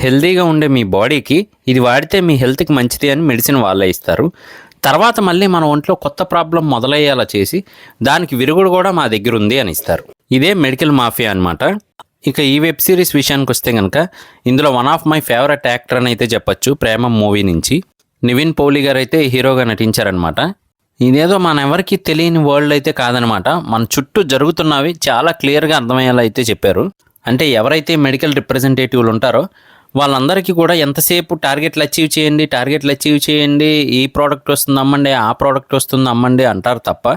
హెల్తీగా ఉండే మీ బాడీకి ఇది వాడితే మీ హెల్త్కి మంచిది అని మెడిసిన్ వాళ్ళే ఇస్తారు. తర్వాత మళ్ళీ మన ఒంట్లో కొత్త ప్రాబ్లం మొదలయ్యేలా చేసి దానికి విరుగుడు కూడా మా దగ్గర ఉంది అని ఇస్తారు. ఇదే మెడికల్ మాఫియా అనమాట. ఇక ఈ వెబ్ సిరీస్ విషయానికి వస్తే కనుక ఇందులో one of my favourite actor అని అయితే చెప్పొచ్చు. ప్రేమ మూవీ నుంచి నివిన్ పౌలి గారు అయితే హీరోగా నటించారనమాట. ఇదేదో మన ఎవరికి తెలియని వరల్డ్ అయితే కాదనమాట. మన చుట్టూ జరుగుతున్నవి చాలా క్లియర్గా అర్థమయ్యేలా అయితే చెప్పారు. అంటే ఎవరైతే మెడికల్ రిప్రజెంటేటివ్లు ఉంటారో వాళ్ళందరికీ కూడా ఎంతసేపు టార్గెట్లు అచీవ్ చేయండి, ఈ ప్రోడక్ట్ వస్తుంది అమ్మండి, ఆ ప్రోడక్ట్ వస్తుంది అమ్మండి అంటారు తప్ప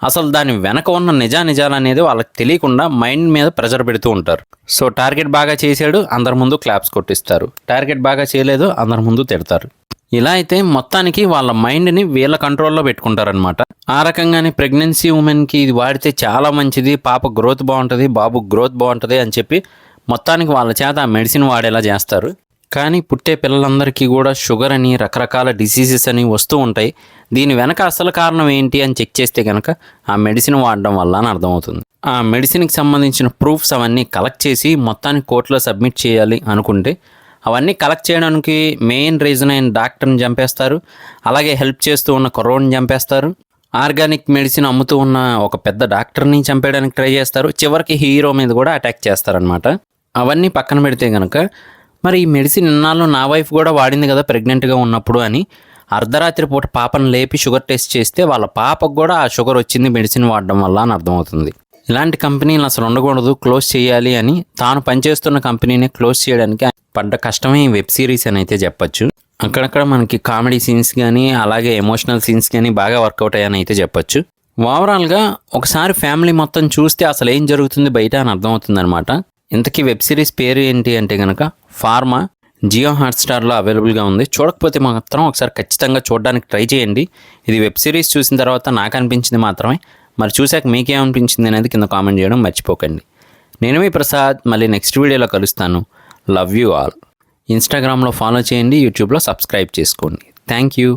అసలు దాని వెనక ఉన్న నిజాలు అనేది వాళ్ళకి తెలియకుండా మైండ్ మీద ప్రెజర్ పెడుతూ ఉంటారు. సో టార్గెట్ బాగా చేశాడు, అందరి ముందు క్లాప్స్ కొట్టిస్తారు. టార్గెట్ బాగా చేయలేదు, అందరి ముందు తిడతారు. ఇలా అయితే మొత్తానికి వాళ్ళ మైండ్ని వీళ్ళ కంట్రోల్లో పెట్టుకుంటారనమాట. ఆ రకంగానే ప్రెగ్నెన్సీ ఉమెన్కి ఇది వాడితే చాలా మంచిది, పాప గ్రోత్ బాగుంటుంది, బాబు గ్రోత్ బాగుంటుంది అని చెప్పి మొత్తానికి వాళ్ళ చేత ఆ మెడిసిన్ వాడేలా చేస్తారు. కానీ పుట్టే పిల్లలందరికీ కూడా షుగర్ అని రకరకాల డిసీజెస్ అని వస్తూ ఉంటాయి. దీని వెనక అసలు కారణం ఏంటి అని చెక్ చేస్తే కనుక ఆ మెడిసిన్ వాడడం వల్ల అని అర్థమవుతుంది. ఆ మెడిసిన్కి సంబంధించిన ప్రూఫ్స్ అవన్నీ కలెక్ట్ చేసి మొత్తానికి కోర్టులో సబ్మిట్ చేయాలి అనుకుంటే అవన్నీ కలెక్ట్ చేయడానికి మెయిన్ రీజన్ అయిన డాక్టర్ని చంపేస్తారు. అలాగే హెల్ప్ చేస్తూ ఉన్న కుర్రోడిని చంపేస్తారు. ఆర్గానిక్ మెడిసిన్ అమ్ముతూ ఉన్న ఒక పెద్ద డాక్టర్ని చంపేయడానికి ట్రై చేస్తారు. చివరికి హీరో మీద కూడా అటాక్ చేస్తారనమాట. అవన్నీ పక్కన పెడితే కనుక మరి ఈ మెడిసిన్ ఇన్నాళ్ళు నా వైఫ్ కూడా వాడింది కదా ప్రెగ్నెంట్గా ఉన్నప్పుడు అని అర్ధరాత్రి పూట పాపను లేపి షుగర్ టెస్ట్ చేస్తే వాళ్ళ పాపకు కూడా ఆ షుగర్ వచ్చింది మెడిసిన్ వాడడం వల్ల అని అర్థమవుతుంది. ఇలాంటి కంపెనీలు అసలు ఉండకూడదు, క్లోజ్ చేయాలి అని తాను పనిచేస్తున్న కంపెనీని క్లోజ్ చేయడానికి పడ్డ కష్టమే ఈ వెబ్ సిరీస్ అని అయితే చెప్పొచ్చు. అక్కడక్కడ మనకి కామెడీ సీన్స్ కానీ అలాగే ఎమోషనల్ సీన్స్ కానీ బాగా వర్కౌట్ అయ్యాయని అయితే చెప్పొచ్చు. ఓవరాల్గా ఒకసారి ఫ్యామిలీ మొత్తం చూస్తే అసలు ఏం జరుగుతుంది బయట అని అర్థమవుతుంది అనమాట. ఇంతకీ వెబ్ సిరీస్ పేరు ఏంటి అంటే కనుక ఫార్మా. జియో హాట్స్టార్లో అవైలబుల్గా ఉంది. చూడకపోతే మాత్రం ఒకసారి ఖచ్చితంగా చూడడానికి ట్రై చేయండి. ఇది వెబ్ సిరీస్ చూసిన తర్వాత నాకు అనిపించింది మాత్రమే. మరి చూశాక మీకేమనిపించింది అనేది కింద కామెంట్ చేయడం మర్చిపోకండి. నేను మీ ప్రసాద్, మళ్ళీ నెక్స్ట్ వీడియోలో కలుస్తాను. Love you all. ఇన్స్టాగ్రామ్లో ఫాలో చేయండి, యూట్యూబ్లో సబ్స్క్రైబ్ చేసుకోండి. Thank you.